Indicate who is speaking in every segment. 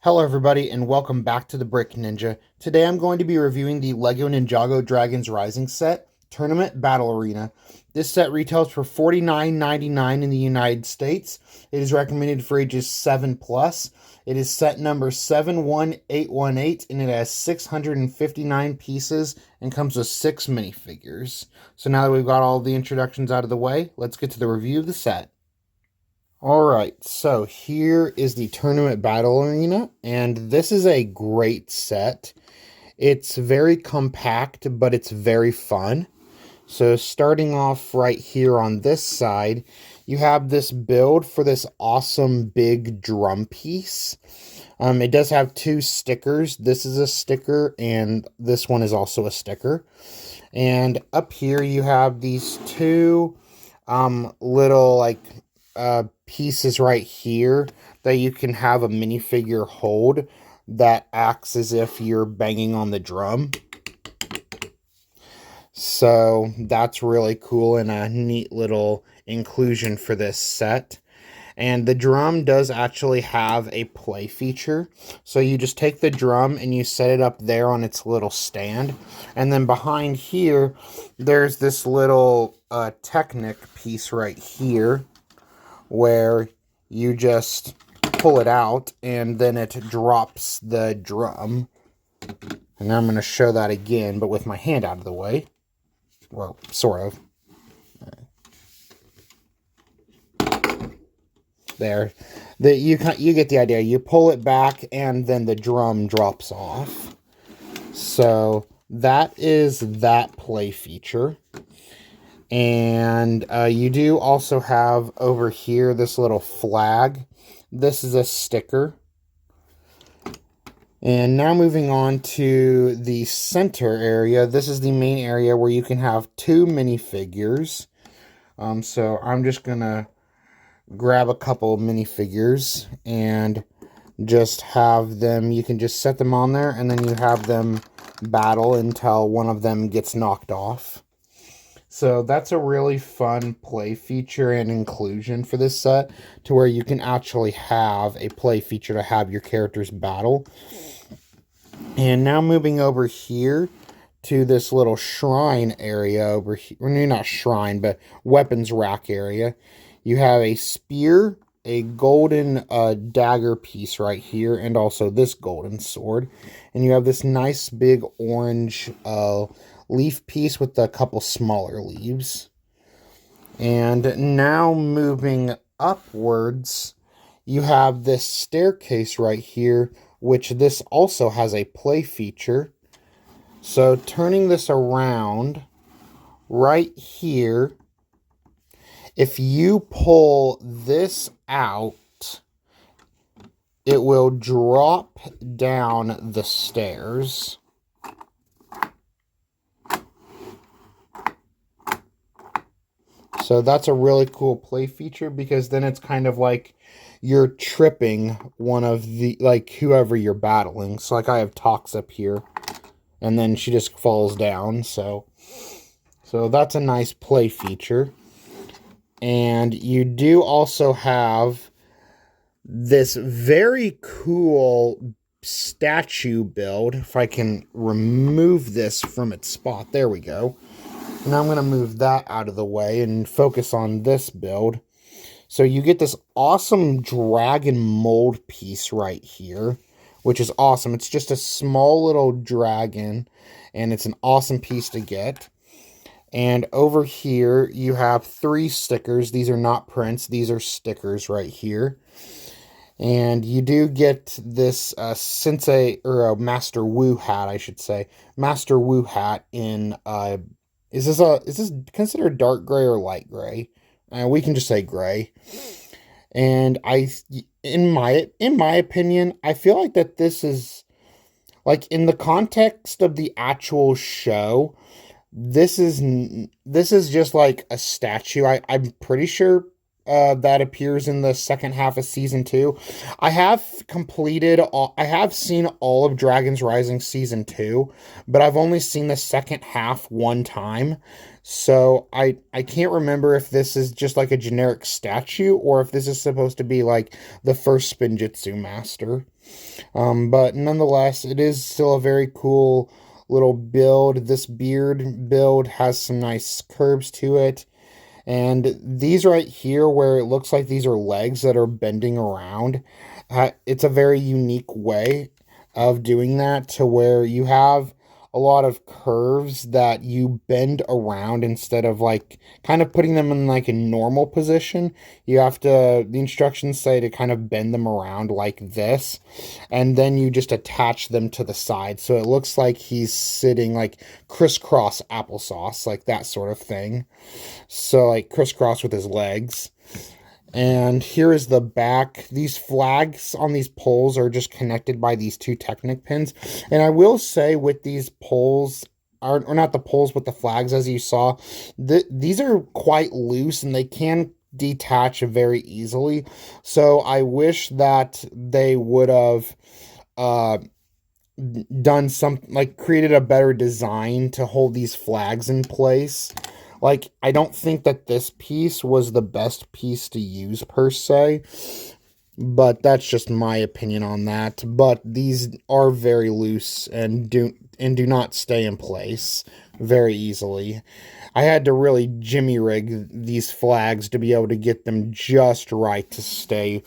Speaker 1: Hello everybody and welcome back to the Brick Ninja. Today I'm going to be reviewing the LEGO Ninjago Dragons Rising set, Tournament Battle Arena. This set retails for $49.99 in the United States. It is recommended for ages 7 plus. It is set number 71818 and it has 659 pieces and comes with 6 minifigures. So now that we've got all the introductions out of the way, let's get to the review of the set. Alright, so here is the Tournament Battle Arena, and this is a great set. It's very compact, but it's very fun. So starting off right here on this side, you have this build for this awesome big drum piece. It does have 2 stickers. This is a sticker, and this one is also a sticker. And up here you have these 2 little pieces right here that you can have a minifigure hold that acts as if you're banging on the drum. So that's really cool and a neat little inclusion for this set. And the drum does actually have a play feature. So you just take the drum and you set it up there on its little stand. And then behind here, there's this little Technic piece right here where you just pull it out and then it drops the drum. And now I'm going to show that again, but with my hand out of the way. Well, sort of. There. You get the idea. You pull it back and then the drum drops off. So that is that play feature. And you do also have over here this little flag. This is a sticker. And now moving on to the center area. This is the main area where you can have 2 minifigures. So I'm just going to grab a couple of minifigures and just have them. You can just set them on there and then you have them battle until one of them gets knocked off. So that's a really fun play feature and inclusion for this set, to where you can actually have a play feature to have your characters battle. And now moving over here to this little shrine area over here, well, not shrine, but weapons rack area. You have a spear, a golden dagger piece right here, and also this golden sword. And you have this nice big orange leaf piece with a couple smaller leaves. And now moving upwards, you have this staircase right here, which this also has a play feature. So turning this around right here, if you pull this out, it will drop down the stairs. So that's a really cool play feature, because then it's kind of like you're tripping one of the, like, whoever you're battling. So like I have Tox up here, and then she just falls down. So that's a nice play feature. And you do also have this very cool statue build. If I can remove this from its spot. There we go. Now I'm going to move that out of the way and focus on this build. So you get this awesome dragon mold piece right here, which is awesome. It's just a small little dragon, and it's an awesome piece to get. And over here, you have 3 stickers. These are not prints. These are stickers right here. And you do get this Sensei, or a Master Wu hat, I should say. Master Wu hat in... Is this considered dark gray or light gray? We can just say gray. And in my opinion, I feel like that this is, like, in the context of the actual show, this is just like a statue. I'm pretty sure that appears in the second half of season 2. I have seen all of Dragons Rising season 2, but I've only seen the second half one time. So I can't remember if this is just like a generic statue or if this is supposed to be like the first Spinjitzu master. But nonetheless, it is still a very cool little build. This beard build has some nice curves to it. And these right here, where it looks like these are legs that are bending around, it's a very unique way of doing that, to where you have a lot of curves that you bend around instead of like kind of putting them in like a normal position. You have to, the instructions say to kind of bend them around like this, and then you just attach them to the side. So it looks like he's sitting like crisscross applesauce, like that sort of thing. So like crisscross with his legs. And here is the back. These flags on these poles are just connected by these two Technic pins. And I will say with these poles, or not the poles, but the flags, as you saw, these are quite loose and they can detach very easily. So I wish that they would have done something, like created a better design to hold these flags in place. Like, I don't think that this piece was the best piece to use per se, but that's just my opinion on that. But these are very loose and do not stay in place very easily. I had to really jimmy rig these flags to be able to get them just right to stay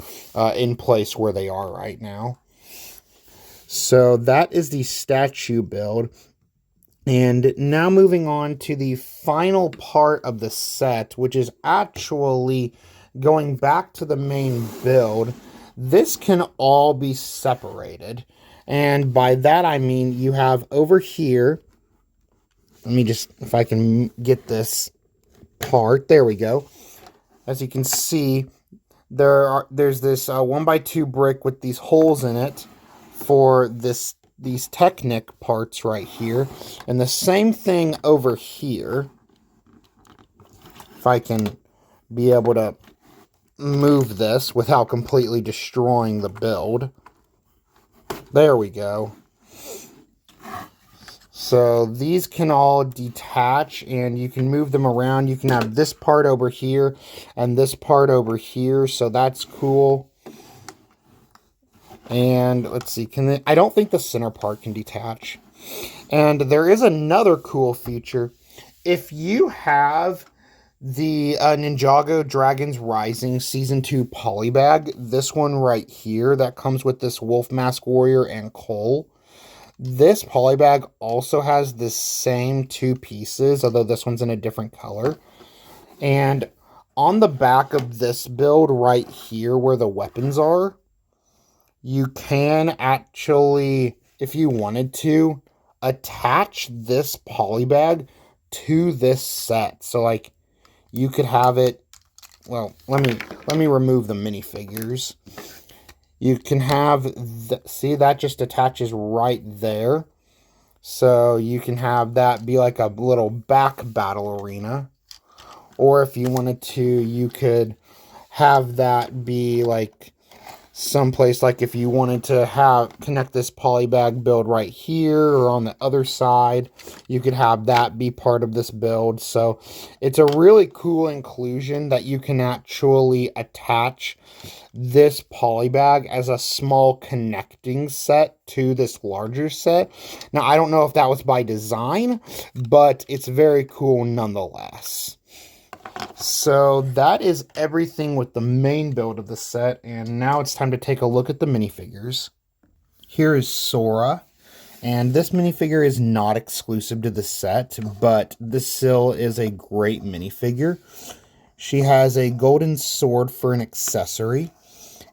Speaker 1: in place where they are right now. So that is the statue build. And now moving on to the final part of the set, which is actually going back to the main build. This can all be separated. And by that I mean you have over here, let me just, if I can get this there we go. As you can see, there's this 1x2 brick with these holes in it for these Technic parts right here, and the same thing over here. If I can be able to move this without completely destroying the build. There we go. So these can all detach and you can move them around. You can have this part over here and this part over here, so that's cool. And let's see, I don't think the center part can detach. And there is another cool feature. If you have the Ninjago Dragons Rising Season 2 polybag, this one right here that comes with this Wolf Mask Warrior and Cole, this polybag also has the same two pieces, although this one's in a different color. And on the back of this build right here where the weapons are, you can actually, if you wanted to, attach this polybag to this set. So like you could have it, well, let me remove the minifigures. You can have, see, that just attaches right there. So you can have that be like a little back battle arena. Or if you wanted to, you could have that be like someplace, like if you wanted to connect this polybag build right here or on the other side, you could have that be part of this build. So it's a really cool inclusion that you can actually attach this polybag as a small connecting set to this larger set. Now, I don't know if that was by design, but it's very cool nonetheless. So that is everything with the main build of the set, and now it's time to take a look at the minifigures. Here is Sora, and this minifigure is not exclusive to the set, but this still is a great minifigure. She has a golden sword for an accessory,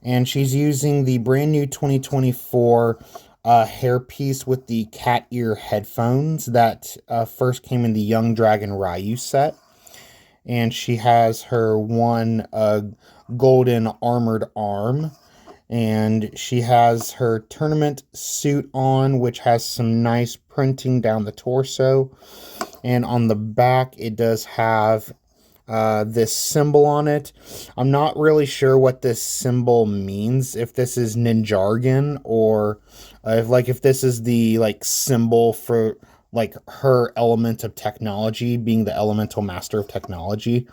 Speaker 1: and she's using the brand new 2024 hairpiece with the cat ear headphones that first came in the Young Dragon Ryu set. And she has her one golden armored arm. And she has her tournament suit on, which has some nice printing down the torso. And on the back, it does have this symbol on it. I'm not really sure what this symbol means, if this is Ninjago or if this is the symbol for like her element of technology, being the elemental master of technology.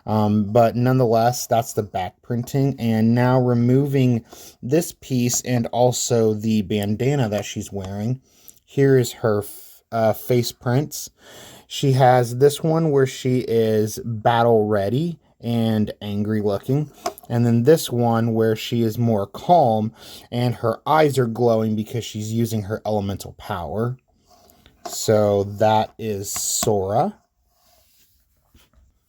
Speaker 1: But nonetheless, that's the back printing. And now removing this piece and also the bandana that she's wearing. Here is her face prints. She has this one where she is battle ready and angry looking. And then this one where she is more calm and her eyes are glowing because she's using her elemental power. So that is Sora.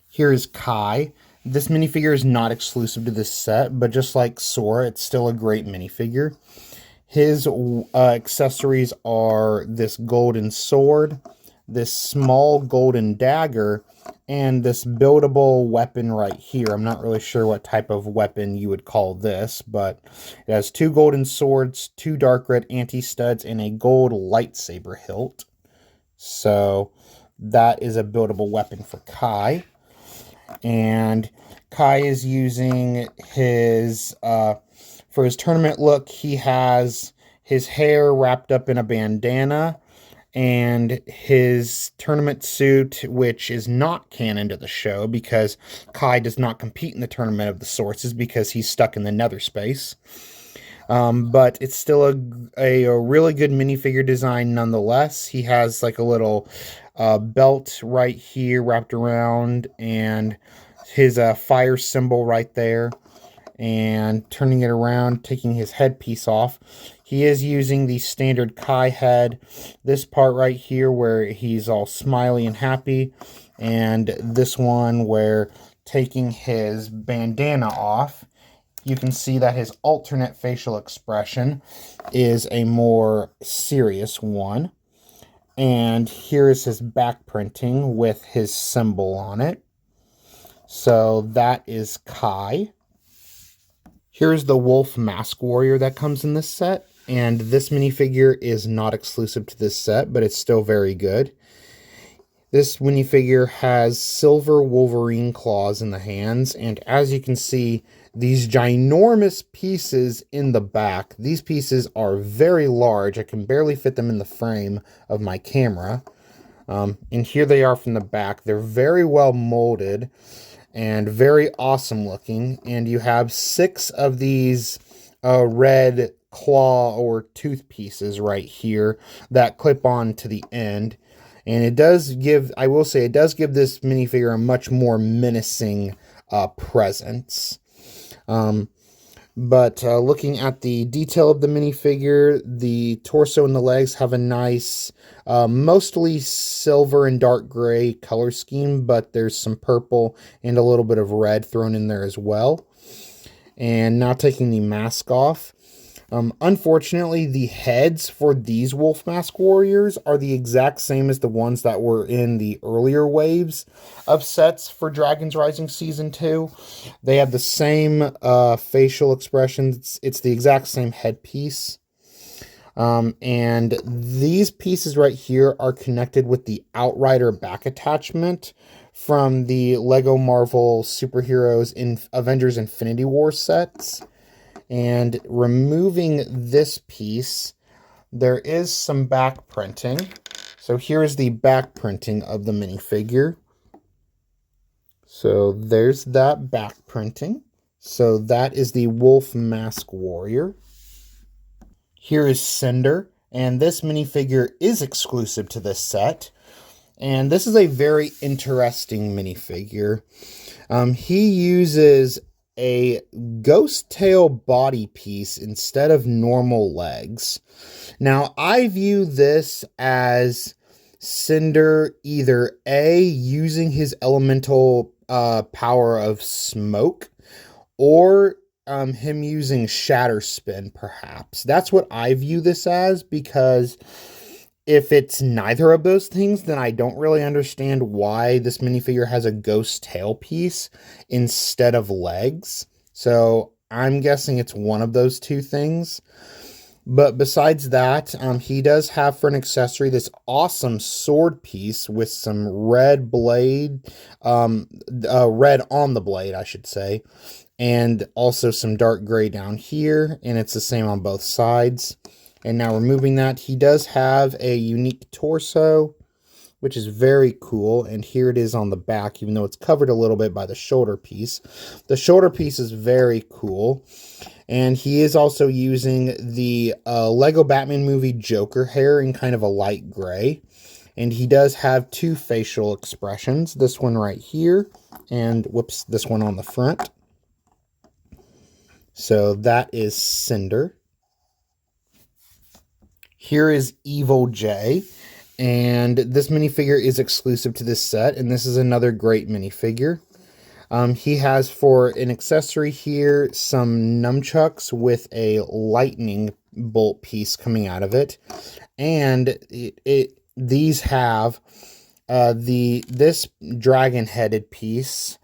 Speaker 1: Here is Kai. This minifigure is not exclusive to this set, but just like Sora, it's still a great minifigure. His accessories are this golden sword, this small golden dagger, and this buildable weapon right here. I'm not really sure what type of weapon you would call this, but it has 2 golden swords, 2 dark red anti-studs, and a gold lightsaber hilt. So that is a buildable weapon for Kai. And Kai is using his, for his tournament look, he has his hair wrapped up in a bandana, and his tournament suit, which is not canon to the show because Kai does not compete in the Tournament of the Sources because he's stuck in the nether space. But it's still a really good minifigure design nonetheless. He has like a little belt right here wrapped around, and his fire symbol right there, and turning it around, taking his headpiece off. He is using the standard Kai head, this part right here where he's all smiley and happy, and this one where taking his bandana off, you can see that his alternate facial expression is a more serious one. And here is his back printing with his symbol on it. So that is Kai. Here's the Wolf Mask Warrior that comes in this set. And this minifigure is not exclusive to this set, but it's still very good. This minifigure has silver Wolverine claws in the hands. And as you can see, these ginormous pieces in the back. These pieces are very large. I can barely fit them in the frame of my camera. And here they are from the back. They're very well molded and very awesome looking. And you have 6 of these red claw or tooth pieces right here that clip on to the end. And it does give, I will say, it does give this minifigure a much more menacing presence. But looking at the detail of the minifigure, the torso and the legs have a nice, mostly silver and dark gray color scheme, but there's some purple and a little bit of red thrown in there as well. And now taking the mask off. Unfortunately, the heads for these Wolf Mask Warriors are the exact same as the ones that were in the earlier waves of sets for Dragons Rising Season 2. They have the same facial expressions. It's the exact same headpiece. And these pieces right here are connected with the Outrider back attachment from the Lego Marvel Superheroes in Avengers Infinity War sets. And removing this piece, there is some back printing. So here's the back printing of the minifigure. So there's that back printing. So that is the Wolf Mask Warrior. Here is Cinder, and this minifigure is exclusive to this set. And this is a very interesting minifigure. He uses a ghost tail body piece instead of normal legs. Now, I view this as Cinder either A, using his elemental power of smoke, or him using shatter spin, perhaps. That's what I view this as, because if it's neither of those things, then I don't really understand why this minifigure has a ghost tail piece instead of legs. So I'm guessing it's one of those two things. But besides that, he does have for an accessory this awesome sword piece with some red blade, red on the blade, I should say, and also some dark gray down here, and it's the same on both sides. And now removing that, he does have a unique torso, which is very cool. And here it is on the back, even though it's covered a little bit by the shoulder piece. The shoulder piece is very cool. And he is also using the Lego Batman movie Joker hair in kind of a light gray. And he does have two facial expressions. This one right here, and whoops, this one on the front. So that is Cinder. Here is Evil J. And this minifigure is exclusive to this set. And this is another great minifigure. He has, for an accessory here, some nunchucks with a lightning bolt piece coming out of it. And these have this dragon-headed piece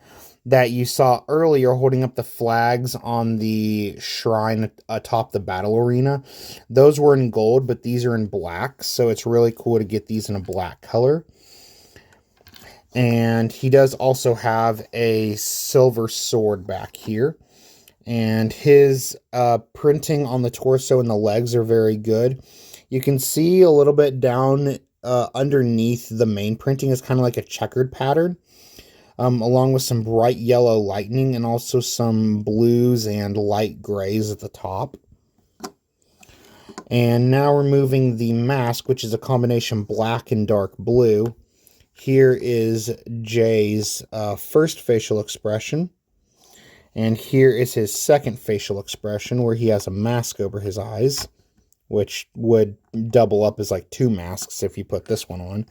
Speaker 1: that you saw earlier holding up the flags on the shrine atop the battle arena. Those were in gold, but these are in black, so it's really cool to get these in a black color. And he does also have a silver sword back here. And his printing on the torso and the legs are very good. You can see a little bit down underneath the main printing is kind of like a checkered pattern. Along with some bright yellow lightning and also some blues and light grays at the top. And now removing the mask, which is a combination black and dark blue. Here is Jay's first facial expression. And here is his second facial expression, where he has a mask over his eyes, which would double up as like two masks if you put this one on.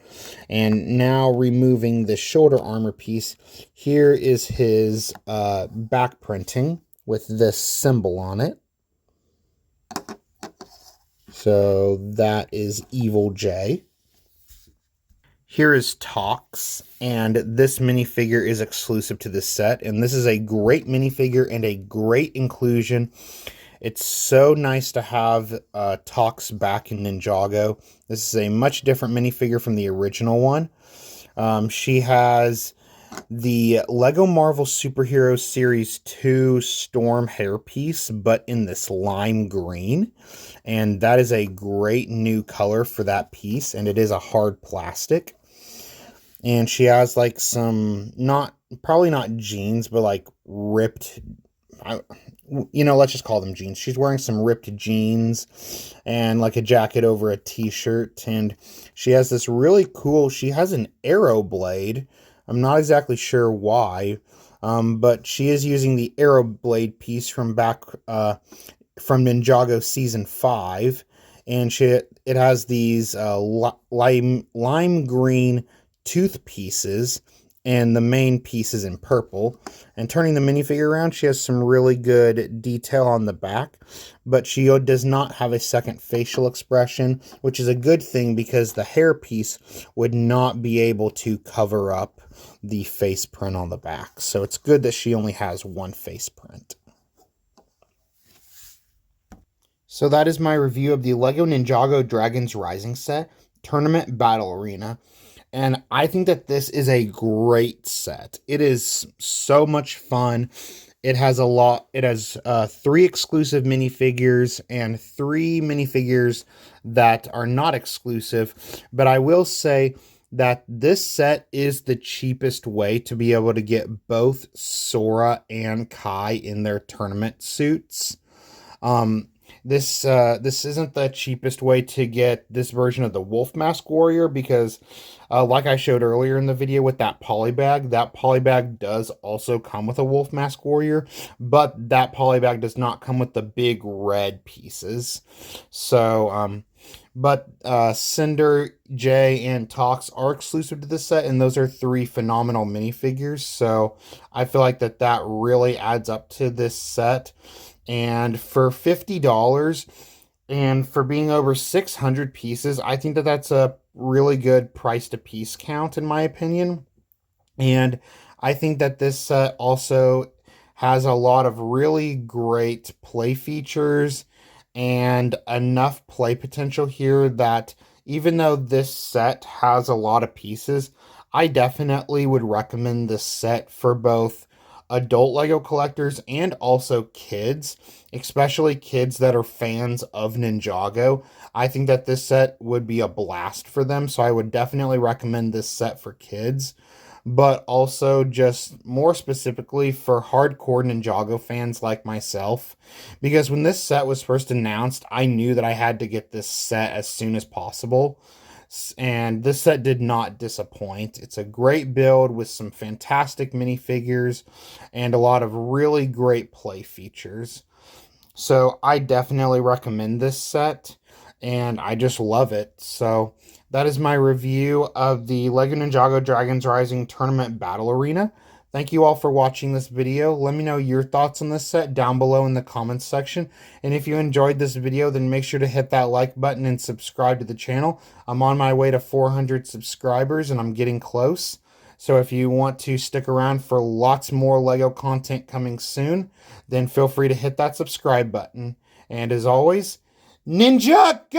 Speaker 1: And now removing the shoulder armor piece, here is his back printing with this symbol on it. So that is Evil J. Here is Tox, and this minifigure is exclusive to this set, and this is a great minifigure and a great inclusion. It's so nice to have Tox back in Ninjago. This is a much different minifigure from the original one. She has the Lego Marvel Superhero Series 2 Storm hairpiece, but in this lime green. And that is a great new color for that piece, and it is a hard plastic. And she has like some, probably not jeans, but like ripped, let's just call them jeans. She's wearing some ripped jeans and like a jacket over a t-shirt. And she has this really cool, she has an arrow blade. I'm not exactly sure why, but she is using the arrow blade piece from back from Ninjago Season 5. And it has these lime green tooth pieces, and the main piece is in purple. And turning the minifigure around, she has some really good detail on the back, but she does not have a second facial expression, which is a good thing because the hair piece would not be able to cover up the face print on the back. So it's good that she only has one face print. So that is my review of the LEGO Ninjago Dragons Rising set, Tournament Battle Arena. And I think that this is a great set. It is so much fun. It has 3 exclusive minifigures and 3 minifigures that are not exclusive. But I will say that this set is the cheapest way to be able to get both Sora and Kai in their tournament suits. This isn't the cheapest way to get this version of the Wolf Mask Warrior because, like I showed earlier in the video with that polybag does also come with a Wolf Mask Warrior, but that polybag does not come with the big red pieces. So, but Cinder, Jay, and Tox are exclusive to this set, and those are 3 phenomenal minifigures. So I feel like that really adds up to this set. And for $50 and for being over 600 pieces, I think that that's a really good price to piece count in my opinion. And I think that this set also has a lot of really great play features and enough play potential here that even though this set has a lot of pieces, I definitely would recommend this set for both adult Lego collectors and also kids, especially kids that are fans of Ninjago. I think that this set would be a blast for them, so I would definitely recommend this set for kids, but also just more specifically for hardcore Ninjago fans like myself. Because when this set was first announced, I knew that I had to get this set as soon as possible. And this set did not disappoint. It's a great build with some fantastic minifigures and a lot of really great play features. So I definitely recommend this set, and I just love it. So that is my review of the LEGO Ninjago Dragons Rising Tournament Battle Arena. Thank you all for watching this video. Let me know your thoughts on this set down below in the comments section. And if you enjoyed this video, then make sure to hit that like button and subscribe to the channel. I'm on my way to 400 subscribers, and I'm getting close. So if you want to stick around for lots more LEGO content coming soon, then feel free to hit that subscribe button. And as always, Ninjago!